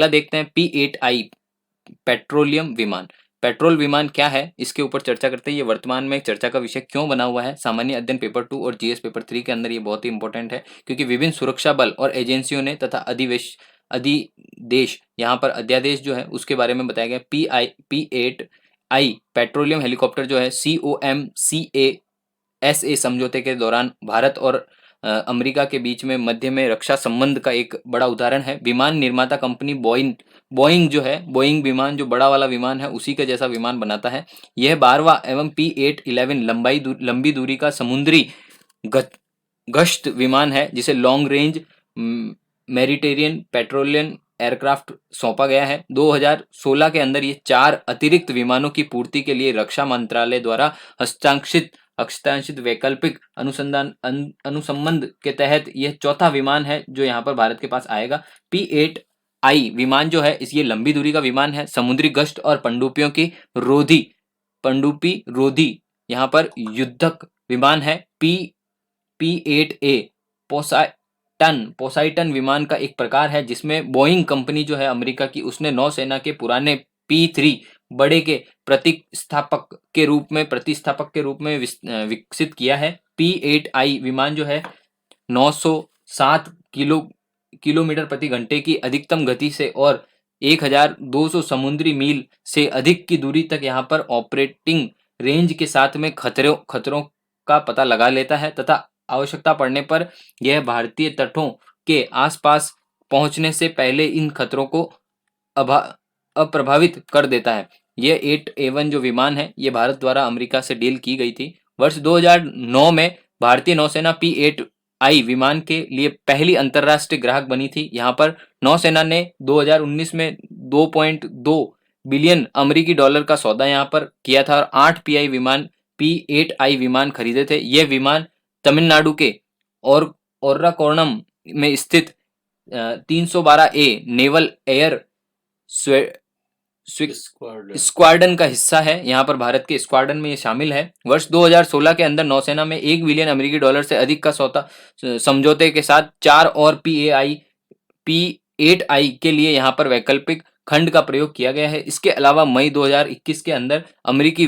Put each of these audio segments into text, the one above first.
अगला देखते हैं P8I पेट्रोलियम विमान। पेट्रोल विमान क्या है, इसके ऊपर चर्चा करते हैं। ये वर्तमान में चर्चा का विषय क्यों बना हुआ है। सामान्य अध्ययन पेपर 2 और जीएस पेपर 3 के अंदर ये बहुत ही इंपॉर्टेंट है, क्योंकि विभिन्न सुरक्षा बल और एजेंसियों ने तथा अधिदेश यहाँ पर अध्यादेश जो है उसके बारे में बताया गया। P8I पेट्रोलियम हेलीकॉप्टर जो है COMCASA समझौते के दौरान भारत और अमेरिका के बीच में मध्य में रक्षा संबंध का एक बड़ा उदाहरण है। विमान निर्माता कंपनी बोइंग जो है, बोइंग विमान जो बड़ा वाला विमान है उसी का जैसा विमान बनाता है। यह 12वां एवं P811 लंबी दूरी का समुद्री गश्त विमान है, जिसे long range Mediterranean petroleum aircraft सौंपा गया है। 2016 के अंदर ये 4 अतिरिक्त विमानों की पूर्ति के लिए रक्षा मंत्रालय द्वारा हस्तांक्षित वैकल्पिक अनुसंबंध के तहत यह चौथा विमान है जो यहाँ पर भारत के पास आएगा। P8I विमान जो है ये लंबी दूरी का विमान है, समुद्री गश्त और पनडुब्बी रोधी यहाँ पर युद्धक विमान है। P8A पोसाइटन विमान का एक प्रकार है, जिसमें बोइंग कंपनी जो है अमेरिका की, उसने नौसेना के पुराने P3 बड़े के प्रतिस्थापक के रूप में विकसित किया है। P8I विमान जो है 907 किलोमीटर प्रति घंटे की अधिकतम गति से और 1200 समुद्री मील से अधिक की दूरी तक यहाँ पर ऑपरेटिंग रेंज के साथ में खतरों का पता लगा लेता है तथा आवश्यकता पड़ने पर यह भारतीय तटों के आसपास पहुंचने से पहले इन खतरों को अप्रभावित कर देता है। यह 8A1 जो विमान है ये भारत द्वारा अमेरिका से डील की गई थी। वर्ष 2009 में भारतीय नौसेना P8I विमान के लिए पहली अंतरराष्ट्रीय ग्राहक बनी थी। यहाँ पर नौसेना ने 2019 में 2.2 बिलियन अमेरिकी डॉलर का सौदा यहाँ पर किया था और 8 P8I विमान खरीदे थे। यह विमान तमिलनाडु के और ओर्राकोणम में स्थित 312A नेवल एयर स्क्वाड्रन का हिस्सा है। यहाँ पर भारत के स्क्वाड्रन में ये शामिल है। वर्ष 2016 के अंदर नौसेना में 1 बिलियन अमेरिकी डॉलर से अधिक का सौदा समझौते के साथ 4 और P8I के लिए यहाँ पर वैकल्पिक खंड का प्रयोग किया गया है। इसके अलावा मई 2021 के अंदर अमेरिकी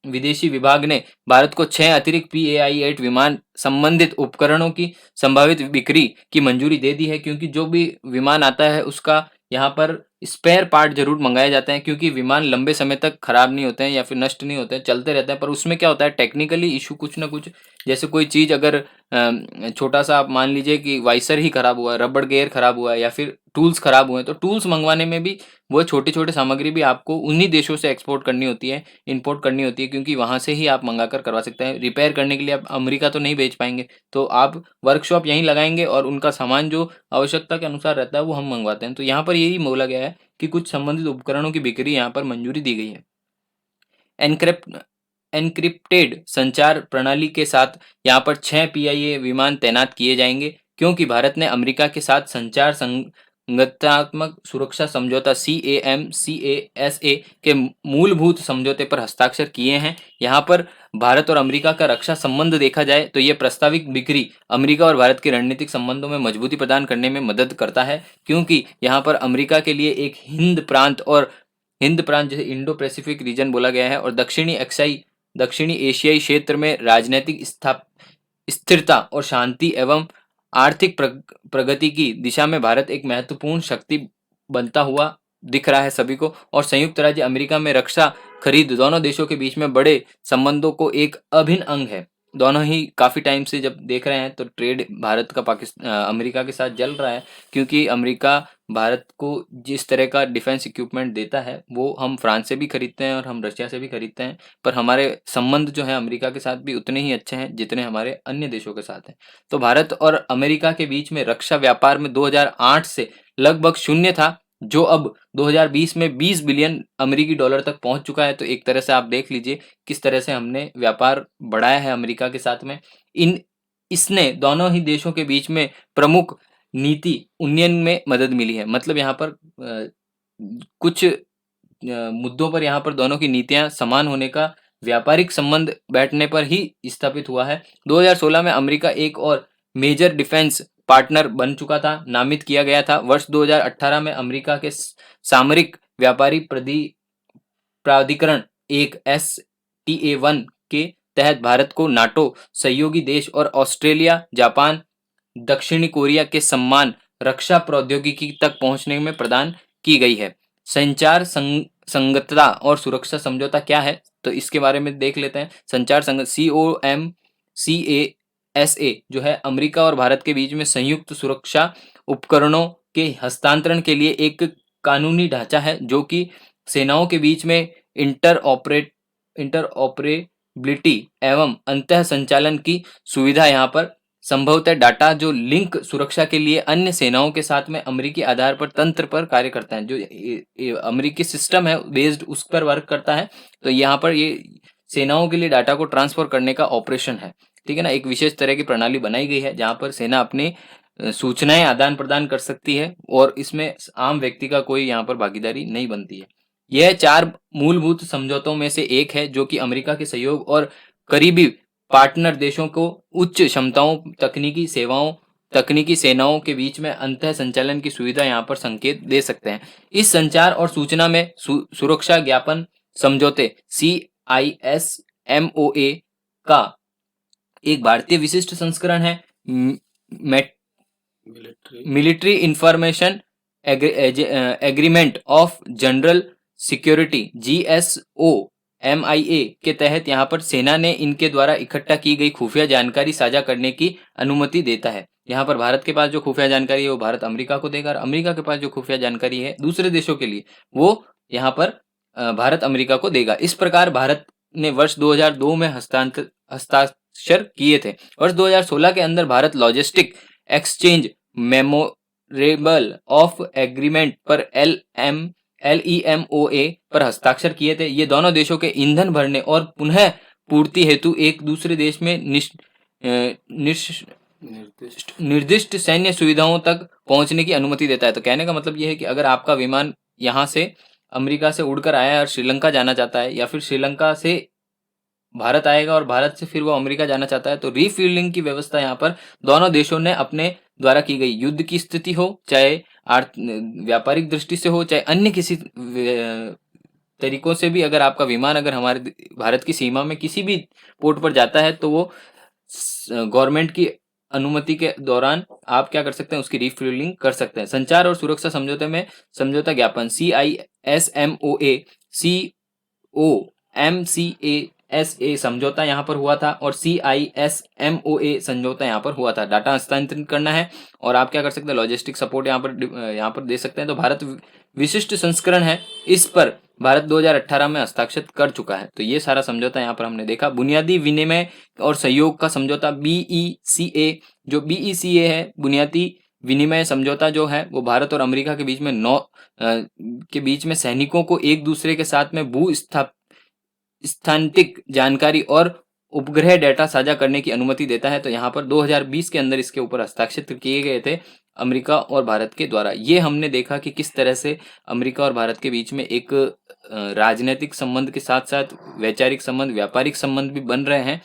विदेशी विभाग ने भारत को 6 अतिरिक्त P8I विमान संबंधित उपकरणों की संभावित बिक्री की मंजूरी दे दी है, क्योंकि जो भी विमान आता है उसका यहाँ पर स्पेयर पार्ट जरूर मंगाए जाते हैं, क्योंकि विमान लंबे समय तक खराब नहीं होते हैं या फिर नष्ट नहीं होते हैं, चलते रहते हैं। पर उसमें क्या होता है, टेक्निकली इशू कुछ ना कुछ, जैसे कोई चीज़ अगर छोटा सा आप मान लीजिए कि वाइसर ही खराब हुआ है, रबड़ गेयर खराब हुआ है या फिर टूल्स खराब हुए हैं, तो टूल्स मंगवाने में भी वो छोटे छोटे सामग्री भी आपको उन्हीं देशों से एक्सपोर्ट करनी होती है, इंपोर्ट करनी होती है, क्योंकि वहाँ से ही आप मंगा कर करवा सकते हैं। रिपेयर करने के लिए आप अमेरिका तो नहीं भेज पाएंगे, तो आप वर्कशॉप यहीं लगाएंगे और उनका सामान जो आवश्यकता के अनुसार रहता है वो हम मंगवाते हैं। तो यहाँ पर यही बोला गया है कि कुछ संबंधित उपकरणों की बिक्री यहाँ पर मंजूरी दी गई है। एनक्रिप्टेड संचार प्रणाली के साथ यहाँ पर 6 PIA विमान तैनात किए जाएंगे, क्योंकि भारत ने अमेरिका के साथ संचार संगठनात्मक सुरक्षा समझौता COMCASA के मूलभूत समझौते पर हस्ताक्षर किए हैं। यहाँ पर भारत और अमेरिका का रक्षा संबंध देखा जाए तो ये प्रस्तावित बिक्री अमेरिका और भारत के रणनीतिक संबंधों में मजबूती प्रदान करने में मदद करता है, क्योंकि यहाँ पर अमेरिका के लिए एक हिंद प्रांत जैसे इंडो पैसिफिक रीजन बोला गया है और दक्षिणी एशियाई क्षेत्र में राजनीतिक स्थिरता और शांति एवं आर्थिक प्रगति की दिशा में भारत एक महत्वपूर्ण शक्ति बनता हुआ दिख रहा है सभी को। और संयुक्त राज्य अमेरिका में रक्षा खरीद दोनों देशों के बीच में बड़े संबंधों को एक अभिन्न अंग है। दोनों ही काफ़ी टाइम से जब देख रहे हैं तो ट्रेड भारत का अमेरिका के साथ जल रहा है, क्योंकि अमेरिका भारत को जिस तरह का डिफेंस इक्विपमेंट देता है वो हम फ्रांस से भी खरीदते हैं और हम रशिया से भी खरीदते हैं, पर हमारे संबंध जो है अमेरिका के साथ भी उतने ही अच्छे हैं जितने हमारे अन्य देशों के साथ हैं। तो भारत और अमेरिका के बीच में रक्षा व्यापार में 2008 से लगभग शून्य था, जो अब 2020 में 20 बिलियन अमेरिकी डॉलर तक पहुंच चुका है। तो एक तरह से आप देख लीजिए किस तरह से हमने व्यापार बढ़ाया है अमेरिका के साथ में। इसने दोनों ही देशों के बीच में प्रमुख नीति उन्नयन में मदद मिली है। मतलब यहाँ पर कुछ मुद्दों पर यहाँ पर दोनों की नीतियाँ समान होने का व्यापारिक संबंध बैठने पर ही स्थापित हुआ है। 2016 में अमेरिका एक और मेजर डिफेंस पार्टनर बन चुका था, नामित किया गया था। वर्ष 2018 में अमेरिका के सामरिक व्यापारी प्राधिकरण एक STA1 के तहत भारत को नाटो सहयोगी देश और ऑस्ट्रेलिया, जापान, दक्षिणी कोरिया के सम्मान रक्षा प्रौद्योगिकी तक पहुंचने में प्रदान की गई है। संचार संगतता और सुरक्षा समझौता क्या है, तो इसके बारे में देख लेते हैं। संचार COMCASA जो है अमेरिका और भारत के बीच में संयुक्त सुरक्षा उपकरणों के हस्तांतरण के लिए एक कानूनी ढांचा है, जो कि सेनाओं के बीच में इंटरऑपरेबिलिटी एवं अंतः संचालन की सुविधा यहाँ पर संभवतः डाटा जो लिंक सुरक्षा के लिए अन्य सेनाओं के साथ में अमेरिकी आधार पर तंत्र पर कार्य करता है। जो अमेरिकी सिस्टम है बेस्ड उस पर वर्क करता है। तो यहाँ पर ये सेनाओं के लिए डाटा को ट्रांसफर करने का ऑपरेशन है, ठीक है ना। एक विशेष तरह की प्रणाली बनाई गई है जहाँ पर सेना अपनी सूचनाएं आदान प्रदान कर सकती है और इसमें आम व्यक्ति का कोई यहाँ पर भागीदारी नहीं बनती है। यह 4 मूलभूत समझौतों में से एक है जो कि अमेरिका के सहयोग और करीबी पार्टनर देशों को उच्च क्षमताओं, तकनीकी सेवाओं, तकनीकी सेनाओं के बीच में अंतः संचालन की सुविधा यहाँ पर संकेत दे सकते हैं। इस संचार और सूचना में सुरक्षा ज्ञापन समझौते CISMOA का एक भारतीय विशिष्ट संस्करण है। Military information agreement of general security GSOMIA के तहत यहाँ पर सेना ने इनके द्वारा इकट्ठा की गई खुफिया जानकारी साझा करने की अनुमति देता है। यहाँ पर भारत के पास जो खुफिया जानकारी है वो भारत अमेरिका को देगा और अमेरिका के पास जो खुफिया जानकारी है दूसरे देशों के लिए वो यहाँ पर भारत अमेरिका को देगा। इस प्रकार भारत ने वर्ष 2002 में हस्ताक्षर किए थे। वर्ष 2016 के अंदर Bharat logistic exchange memorable of agreement पर LEMOA पर हस्ताक्षर किए थे। ये दोनों देशों के ईंधन भरने और पुनः पूर्ति हेतु एक दूसरे देश में निर्दिष्ट सैन्य सुविधाओं तक पहुंचने की अनुमति देता है। तो कहने का मतलब यह है कि अगर आपका विमान यहाँ से अमेरिका से उड़कर आया है और श्रीलंका जाना चाहता है, या फिर श्रीलंका से भारत आएगा और भारत से फिर वो अमेरिका जाना चाहता है, तो रीफ्यूलिंग की व्यवस्था यहाँ पर दोनों देशों ने अपने द्वारा की गई। युद्ध की स्थिति हो, चाहे व्यापारिक दृष्टि से हो, चाहे अन्य किसी तरीकों से भी, अगर आपका विमान अगर हमारे भारत की सीमा में किसी भी पोर्ट पर जाता है तो वो गवर्नमेंट की अनुमति के दौरान आप क्या कर सकते हैं, उसकी रिफ्यूलिंग कर सकते हैं। संचार और सुरक्षा समझौते में समझौता ज्ञापन CISMOA COMCASA समझौता यहाँ पर हुआ था और CISMOA समझौता यहाँ पर हुआ था। डाटा हस्तांतरित करना है और आप क्या कर सकते हैं, लॉजिस्टिक सपोर्ट यहाँ पर दे सकते हैं। तो भारत विशिष्ट संस्करण है, इस पर भारत 2018 में हस्ताक्षर कर चुका है। तो ये सारा समझौता यहाँ पर हमने देखा। बुनियादी विनिमय और सहयोग का समझौता BECA, जो BECA है बुनियादी विनिमय समझौता जो है वो भारत और अमेरिका के बीच में सैनिकों को एक दूसरे के साथ में भू स्थानिक जानकारी और उपग्रह डेटा साझा करने की अनुमति देता है। तो यहाँ पर 2020 के अंदर इसके ऊपर हस्ताक्षर किए गए थे अमेरिका और भारत के द्वारा। ये हमने देखा कि किस तरह से अमेरिका और भारत के बीच में एक राजनीतिक संबंध के साथ साथ वैचारिक संबंध, व्यापारिक संबंध भी बन रहे हैं।